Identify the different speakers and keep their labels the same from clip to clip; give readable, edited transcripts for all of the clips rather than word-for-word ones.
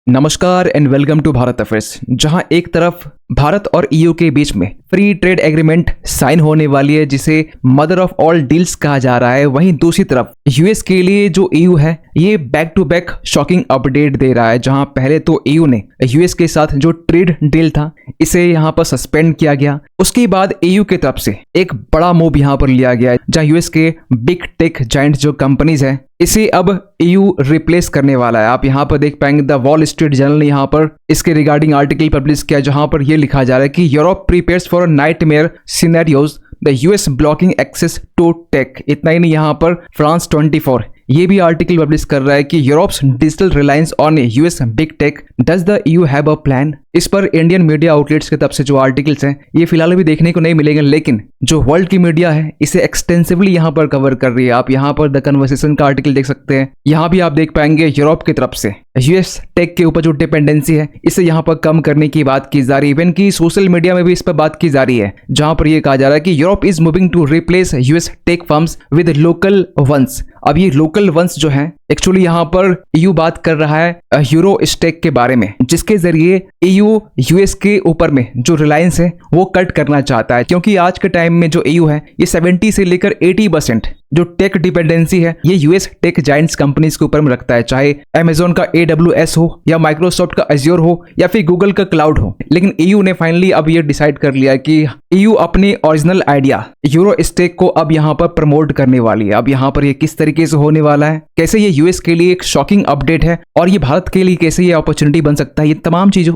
Speaker 1: नमस्कार and welcome to Bharat affairs. जहां एक तरफ भारत और ईयू के बीच में फ्री ट्रेड एग्रीमेंट साइन होने वाली है जिसे मदर ऑफ ऑल डील्स कहा जा रहा है, वहीं दूसरी तरफ यूएस के लिए जो ईयू है ये back to back shocking update दे रहा है। जहां पहले तो ईयू ने यूएस के साथ जो ट्रेड डील था इसे यहां पर सस्पेंड किया गया, उसके बाद ईयू की तरफ से एक बड़ा मूव यहां पर लिया गया है जहां यूएस के बिग टेक जायंट जो कंपनीज है इसे अब ईयू रिप्लेस करने वाला है। आप यहाँ पर देख पाएंगे द वॉल स्ट्रीट जर्नल ने यहाँ पर इसके रिगार्डिंग आर्टिकल पब्लिश किया जहां पर यह लिखा जा रहा है कि Europe prepares for nightmare scenarios the US blocking access to tech. इतना ही नहीं, यहाँ पर फ्रांस 24 ये भी आर्टिकल पब्लिश कर रहा है कि Europe's digital reliance on US big tech, does the EU have a plan. इस पर इंडियन मीडिया आउटलेट्स की तरफ से जो आर्टिकल्स हैं ये फिलहाल भी देखने को नहीं मिलेंगे, लेकिन जो वर्ल्ड की मीडिया है इसे एक्सटेंसिवली यहाँ पर कवर कर रही है। आप यहाँ पर द कन्वर्सेशन का आर्टिकल देख सकते हैं। यहाँ भी आप देख पाएंगे यूरोप की तरफ से यूएस टेक के ऊपर जो डिपेंडेंसी है इसे यहाँ पर कम करने की बात की जा रही है। इवन की सोशल मीडिया में भी इस पर बात की जा रही है जहां पर यह कहा जा रहा है कि Europe is moving to replace US tech firms with local ones. अब ये लोकल वंस जो है एक्चुअली यहाँ पर ईयू बात कर रहा है यूरो स्टेक के बारे में, जिसके जरिए ईयू यूएस के ऊपर में जो रिलायंस है वो कट करना चाहता है, क्योंकि आज के टाइम में जो ईयू है ये 70 से लेकर 80% जो टेक डिपेंडेंसी है ये यूएस टेक जायंट्स कंपनीज के ऊपर में रखता है, चाहे अमेजोन का AWS हो या माइक्रोसॉफ्ट का अज्योर हो या फिर गूगल का क्लाउड हो। लेकिन ईयू ने फाइनली अब ये डिसाइड कर लिया कि ईयू अपने ओरिजिनल आइडिया यूरो स्टेक को अब यहाँ पर प्रमोट करने वाली है। अब यहाँ पर ये किस तरीके से होने वाला है, कैसे ये यूएस के लिए एक शॉकिंग अपडेट है और ये भारत के लिए कैसे ये अपॉर्चुनिटी बन सकता है,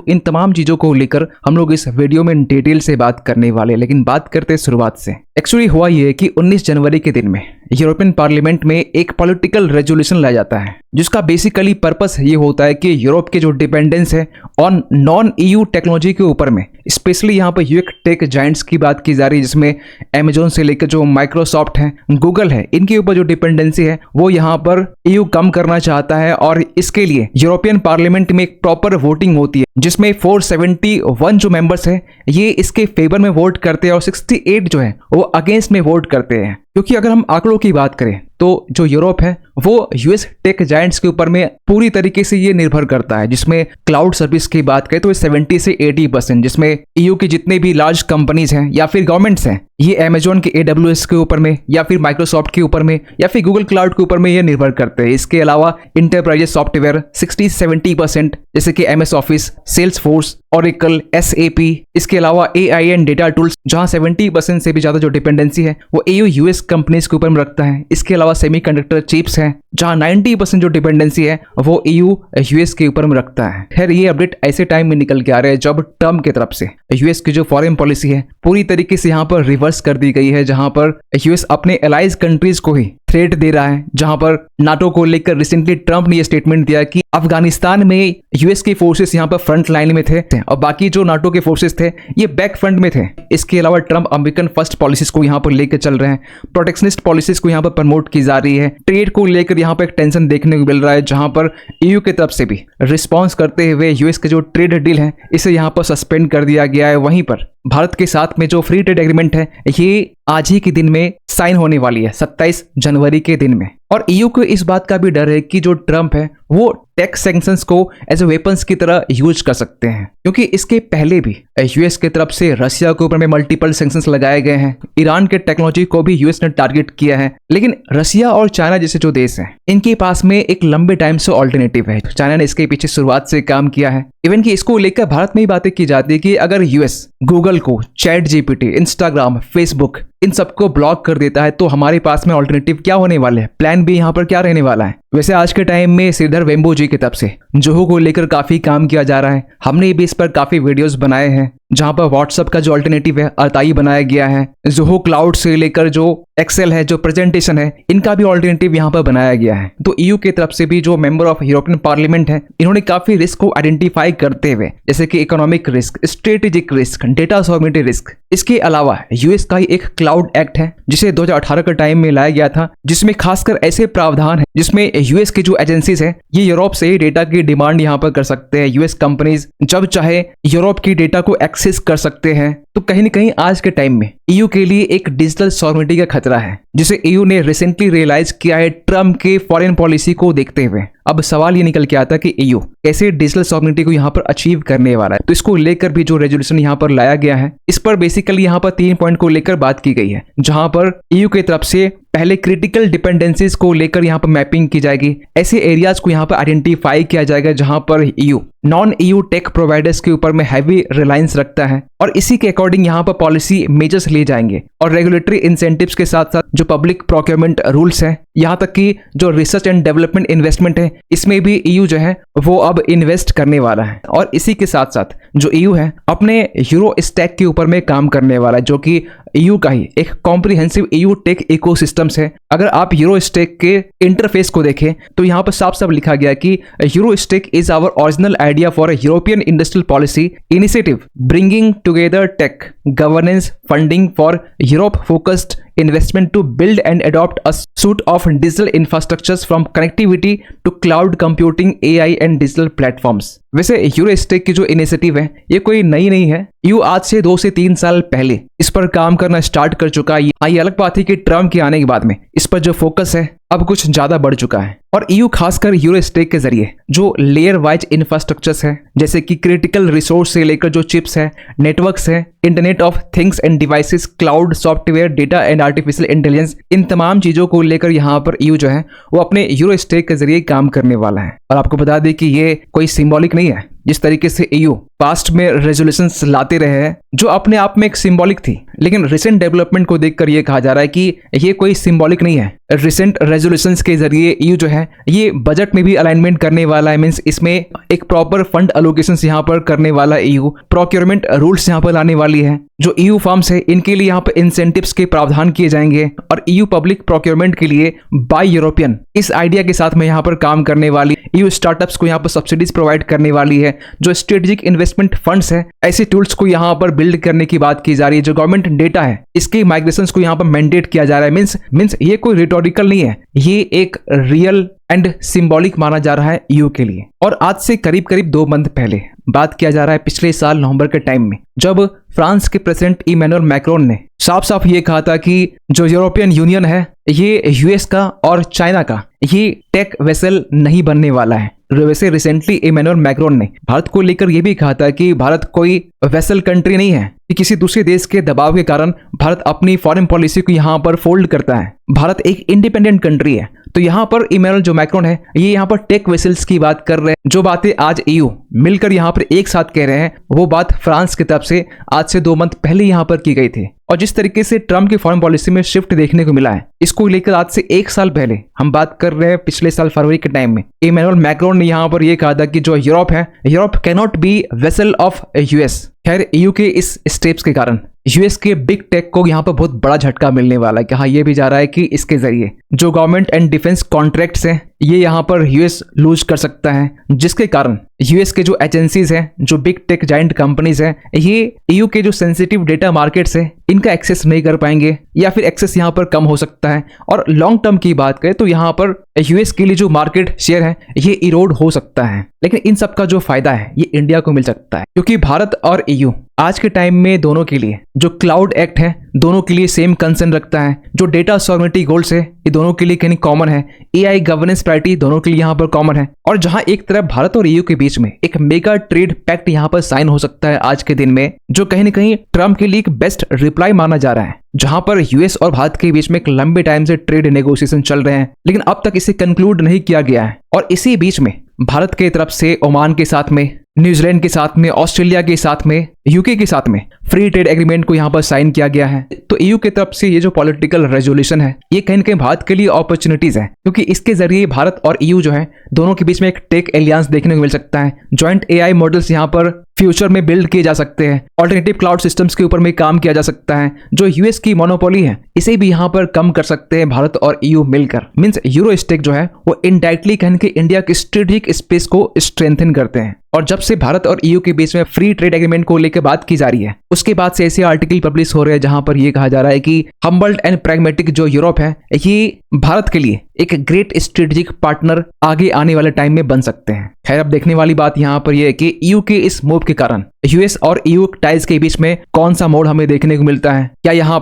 Speaker 1: इन तमाम चीजों को लेकर हम लोग इस वीडियो में डिटेल से बात करने वाले। लेकिन बात करते शुरुआत से। एक्चुअली हुआ ये कि 19 जनवरी के दिन में यूरोपियन पार्लियामेंट में एक पॉलिटिकल रेजोल्यूशन लाया जाता है जिसका बेसिकली पर्पस ये होता है कि यूरोप के जो डिपेंडेंस है ऑन नॉन ईयू टेक्नोलॉजी के ऊपर में, स्पेशली यहाँ पर यूएस टेक जायंट्स की बात की जा रही है जिसमें अमेजोन से लेकर जो माइक्रोसॉफ्ट है, गूगल है, इनके ऊपर जो डिपेंडेंसी है वो यहाँ पर ईयू कम करना चाहता है। और इसके लिए यूरोपियन पार्लियामेंट में एक प्रॉपर वोटिंग होती है जिसमें 471 जो मेंबर्स है ये इसके फेवर में वोट करते हैं और 68 जो है वो अगेंस्ट में वोट करते हैं। क्योंकि अगर हम आंकड़ों की बात करें तो जो यूरोप है वो यूएस टेक जायंट्स के ऊपर में पूरी तरीके से ये निर्भर करता है, जिसमें क्लाउड सर्विस की बात करें तो 70 से 80%, जिसमें ईयू की जितने भी लार्ज कंपनीज हैं या फिर गवर्नमेंट्स हैं ये अमेजोन के AWS के ऊपर में या फिर माइक्रोसॉफ्ट के ऊपर में या फिर गूगल क्लाउड के ऊपर में ये निर्भर करते हैं। इसके अलावा इंटरप्राइज सॉफ्टवेयर 60-70% जैसे कि MS office, Salesforce, oracle, SAP, इसके अलावा AI एंड डेटा टूल्स जहां 70% से भी ज्यादा जो डिपेंडेंसी है वो ईयू यूएस कंपनीज के ऊपर में रखता है। इसके अलावा सेमीकंडक्टर चिप्स हैं जहां 90% जो डिपेंडेंसी है वो ईयू यूएस के ऊपर में रखता है। खैर ये अपडेट ऐसे टाइम में निकल के आ रहे हैं जब ट्रम्प की तरफ से यूएस की जो फॉरेन पॉलिसी है पूरी तरीके से यहाँ पर रिवर्स कर दी गई है, जहां पर यूएस अपने एलाइज कंट्रीज को ही थ्रेट दे रहा है। जहां पर नाटो को लेकर रिसेंटली ट्रम्प ने यह स्टेटमेंट दिया कि अफगानिस्तान में यूएस के फोर्सेस यहां पर फ्रंट लाइन में थे और बाकी जो नाटो के फोर्सेस थे ये बैक फ्रंट में थे। इसके अलावा ट्रम्प अमेरिकन फर्स्ट पॉलिसीज को यहां पर लेकर चल रहे हैं, प्रोटेक्शनिस्ट पॉलिसीज को यहां पर प्रमोट की जा रही है, ट्रेड को लेकर यहां पर एक टेंशन देखने को मिल रहा है जहां पर ईयू की तरफ से भी रिस्पॉन्स करते हुए यूएस के जो ट्रेड डील है इसे यहां पर सस्पेंड कर दिया गया है। वहीं पर भारत के साथ में जो फ्री ट्रेड एग्रीमेंट है ये आज ही के दिन में साइन होने वाली है 27 जनवरी के दिन में। और ईयू को इस बात का भी डर है कि जो ट्रम्प है वो टेक सैंक्शंस को एज ए वेपन्स की तरह यूज कर सकते हैं, क्योंकि इसके पहले भी यूएस की तरफ से रशिया के ऊपर में मल्टीपल सैंक्शंस लगाए गए हैं, ईरान के टेक्नोलॉजी को भी यूएस ने टारगेट किया है। लेकिन रशिया और चाइना जैसे जो देश हैं इनके पास में एक लंबे टाइम से ऑल्टरनेटिव है। चाइना ने इसके पीछे शुरुआत से काम किया है। इवन कि इसको लेकर भारत में ही बातें की जाती है कि अगर यूएस गूगल को, ChatGPT, इंस्टाग्राम, फेसबुक इन सबको ब्लॉक कर देता है तो हमारे पास में ऑल्टरनेटिव क्या होने वाले हैं, प्लान बी यहाँ पर क्या रहने वाला है। वैसे आज के टाइम में श्रीधर वेम्बो जी की तरफ से जोहो को लेकर काफी काम किया जा रहा है। हमने भी इस पर काफी वीडियोस बनाए हैं जहां पर व्हाट्सएप का जो अल्टरनेटिव है अताई बनाया गया है। जोहो क्लाउड से लेकर जो एक्सेल है, जो प्रेजेंटेशन है, इनका भी अल्टरनेटिव यहां पर बनाया गया है। तो ईयू की तरफ से भी जो मेंबर ऑफ यूरोपियन पार्लियामेंट है इन्होंने काफी रिस्क को आइडेंटिफाई करते हुए जैसे कि economic risk, strategic risk, data sovereignty risk, इसके अलावा यूएस का ही एक क्लाउड एक्ट है जिसे 2018 के टाइम में लाया गया था, जिसमें खासकर ऐसे प्रावधान है जिसमें यूएस की जो एजेंसीज है ये यूरोप से डेटा की डिमांड यहां पर कर सकते हैं। यूएस कंपनीज जब चाहे यूरोप की डेटा को एक्सेस कर सकते हैं तो कहीं न कहीं आज के टाइम में ईयू के लिए एक डिजिटल सॉवरेनिटी का खतरा है, जिसे ईयू ने रिसेंटली रियलाइज किया है ट्रम्प के फॉरेन पॉलिसी को देखते हुए। अब सवाल ये निकल के आता है कि ईयू कैसे डिजिटल सॉवरेनिटी को यहाँ पर अचीव करने वाला है। तो इसको लेकर भी जो रेजोल्यूशन यहाँ पर लाया गया है, इस पर बेसिकली यहाँ पर 3 पॉइंट को लेकर बात की गई है, जहां पर ईयू की तरफ से पहले क्रिटिकल डिपेंडेंसीज को लेकर यहाँ पर मैपिंग की जाएगी। ऐसे एरियाज को यहाँ पर आइडेंटिफाई किया जाएगा जहां पर EU non EU tech providers के ऊपर में हैवी रिलायंस रखता है, और इसी के अकॉर्डिंग यहाँ पर पॉलिसी मेजर्स लिए जाएंगे। और रेगुलेटरी इंसेंटिव्स के साथ साथ जो पब्लिक प्रोक्योरमेंट रूल्स है, यहाँ तक कि जो रिसर्च एंड डेवलपमेंट इन्वेस्टमेंट है, इसमें भी ईयू जो है वो अब इन्वेस्ट करने वाला है। और इसी के साथ साथ जो ईयू है अपने यूरो स्टैक के ऊपर में काम करने वाला है, जो कि ईयू का ही एक कॉम्प्रिहेंसिव ईयू टेक इकोसिस्टम्स है। अगर आप यूरो स्टैक के इंटरफेस को देखें तो यहाँ पर साफ साफ लिखा गया कि Euro stack is our original idea for a European industrial policy initiative bringing together tech governance funding for Europe focused investment to build and adopt a suite of digital infrastructures from connectivity to cloud computing, AI and digital platforms। वैसे यूरोस्टेक की जो initiative है ये कोई नई नहीं है। You आज से 2 से 3 साल पहले इस पर काम करना स्टार्ट कर चुका है। ये अलग बात है कि ट्रम्प के आने के बाद में इस पर जो फोकस है अब कुछ ज्यादा बढ़ चुका है। और ईयू खासकर यूरोस्टेक के जरिए जो लेयर वाइज इंफ्रास्ट्रक्चर्स है, जैसे कि क्रिटिकल रिसोर्स से लेकर जो चिप्स है, नेटवर्क्स है, internet of things and devices, cloud software, data and artificial intelligence, इन तमाम चीजों को लेकर यहाँ पर ईयू जो है वो अपने यूरोस्टेक के जरिए काम करने वाला है। और आपको बता दें कि ये कोई सिंबॉलिक नहीं है। जिस तरीके से ईयू पास्ट में रेजोल्यूशंस लाते रहे हैं जो अपने आप में एक सिंबॉलिक थी, लेकिन रिसेंट डेवलपमेंट को देखकर ये कहा जा रहा है कि ये कोई सिंबॉलिक नहीं है। रिसेंट रेजोल्यूशंस के जरिए ईयू जो है ये बजट में भी अलाइनमेंट करने वाला है, मींस इसमें एक प्रॉपर फंड एलोकेशंस यहाँ पर करने वाला है। ईयू प्रोक्योरमेंट रूल्स यहाँ पर लाने वाली है। जो ईयू फर्म्स है इनके लिए यहाँ पर इंसेंटिव्स के प्रावधान किए जाएंगे, और ईयू पब्लिक प्रोक्योरमेंट के लिए बाय यूरोपियन इस आइडिया के साथ में यहाँ पर काम करने वाली। ईयू स्टार्टअप्स को यहाँ पर सब्सिडीज प्रोवाइड करने वाली है। जो स्ट्रेटेजिक इन्वेस्टमेंट फंड्स है, ऐसे टूल्स को यहाँ पर बिल्ड करने की बात की जा रही है। जो गवर्नमेंट डेटा है इसके माइग्रेशंस को यहाँ पर मैंडेट किया जा रहा है। मींस ये कोई रिटोरिकल नहीं है, ये एक रियल एंड सिंबॉलिक माना जा रहा है ईयू के लिए। और आज से करीब करीब 2 मंथ पहले बात किया जा रहा है पिछले साल नवंबर के टाइम में, जब फ्रांस के प्रेसिडेंट इमैनुअल मैक्रोन ने साफ साफ ये कहा था कि जो यूरोपियन यूनियन है ये यूएस का और चाइना का ये टेक वेसल नहीं बनने वाला है। वैसे रिसेंटली इमैनुअल मैक्रोन ने भारत को लेकर यह भी कहा था कि भारत कोई वेसल कंट्री नहीं है कि किसी दूसरे देश के दबाव के कारण भारत अपनी फॉरेन पॉलिसी को यहाँ पर फोल्ड करता है। भारत एक इंडिपेंडेंट कंट्री है। तो यहाँ पर इमैनुअल जो मैक्रोन है ये यहाँ पर टेक वेसल्स की बात कर रहे हैं। जो बातें आज ईयू मिलकर यहाँ पर एक साथ कह रहे हैं वो बात फ्रांस की तरफ से आज से 2 मंथ पहले यहाँ पर की गई थी। और जिस तरीके से ट्रम्प की फॉरेन पॉलिसी में शिफ्ट देखने को मिला है, इसको लेकर आज से 1 साल पहले हम बात कर रहे हैं पिछले साल फरवरी के टाइम में इमैनुअल मैक्रोन ने यहाँ पर यह कहा था कि जो यूरोप है, Europe can not be vessel of US. खैर ईयू के इस स्टेप्स के कारण यूएस के बिग टेक को यहाँ पर बहुत बड़ा झटका मिलने वाला है। कहा यह भी जा रहा है कि इसके जरिए जो गवर्नमेंट एंड डिफेंस कॉन्ट्रैक्ट्स हैं ये यहाँ पर यूएस लूज कर सकता है, जिसके कारण यूएस के जो एजेंसीज हैं, जो बिग टेक जाइंट कंपनीज हैं, ये ईयू के जो सेंसिटिव डेटा मार्केट्स हैं इनका एक्सेस नहीं कर पाएंगे, या फिर एक्सेस यहाँ पर कम हो सकता है। और लॉन्ग टर्म की बात करें तो यहाँ पर यूएस के लिए जो मार्केट शेयर है ये इरोड हो सकता है। लेकिन इन सब का जो फायदा है ये इंडिया को मिल सकता है, क्योंकि भारत और ईयू आज के टाइम में दोनों के लिए जो क्लाउड एक्ट है दोनों के लिए सेम कंसर्न रखता है। जो डेटा सॉवरेनिटी गोल्स है ये दोनों के लिए कहीं कॉमन है। एआई गवर्नेंस प्रायोरिटी दोनों के लिए यहाँ पर कॉमन है। और जहां एक तरफ भारत और ईयू के बीच में एक मेगा ट्रेड पैक्ट यहाँ पर साइन हो सकता है आज के दिन में, जो कहीं न कहीं ट्रम्प के लिए एक बेस्ट रिप्लाई माना जा रहा है। जहां पर यूएस और भारत के बीच में एक लंबे टाइम से ट्रेड नेगोशिएशन चल रहे हैं, लेकिन अब तक इसे कंक्लूड नहीं किया गया है। और इसी बीच में भारत के तरफ से ओमान के साथ में, न्यूजीलैंड के साथ में, ऑस्ट्रेलिया के साथ में, यूके के साथ में फ्री ट्रेड एग्रीमेंट को यहाँ पर साइन किया गया है। तो ईयू की तरफ से ये जो पॉलिटिकल रेजोल्यूशन है ये कहीं न कहीं भारत के लिए अपॉर्चुनिटीज है, क्योंकि इसके जरिए भारत और ईयू जो है दोनों के बीच में एक टेक एलियंस देखने को मिल सकता है। जॉइंट एआई मॉडल्स यहाँ पर फ्यूचर में बिल्ड किए जा सकते हैं। ऑल्टरनेटिव क्लाउड सिस्टम्स के ऊपर में काम किया जा सकता है। जो यूएस की मोनोपोली है इसे भी यहाँ पर कम कर सकते हैं भारत और ईयू मिलकर। मींस यूरोस्टेक जो है वो इनडायरेक्टली कहीं के इंडिया की स्ट्रेटेजिक स्पेस को स्ट्रेंथन करते हैं। और जब से भारत और ईयू के बीच में फ्री ट्रेड एग्रीमेंट को लेकर लेकर बात की जा रही है। उसके बाद से ऐसे आर्टिकल पब्लिश हो रहे हैं जहां पर यह कहा जा रहा है कि हम्बल्ड एंड प्रैग्मेटिक जो यूरोप है ये भारत के लिए एक ग्रेट स्ट्रेटेजिक पार्टनर आगे आने वाले टाइम में बन सकते हैं। खैर, अब देखने वाली बात यहाँ पर यह है कि ईयू के इस मूव के कारण यूएस और ईयू टाइज के बीच में कौन सा मोड़ हमें देखने को मिलता है। क्या यहाँ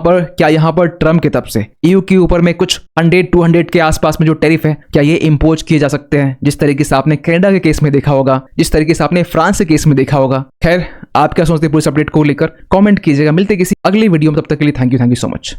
Speaker 1: पर ट्रम्प की तरफ से ईयू के ऊपर में कुछ 100-200 के आसपास में जो टैरिफ है क्या ये इंपोज किए जा सकते हैं, जिस तरीके से आपने कनाडा के केस में देखा होगा, जिस तरीके से आपने फ्रांस के केस में देखा होगा। खैर, आप क्या सोचते हैं पूरे अपडेट को लेकर कमेंट कीजिएगा। मिलते किसी अगली वीडियो में, तब तक के लिए थैंक यू सो मच।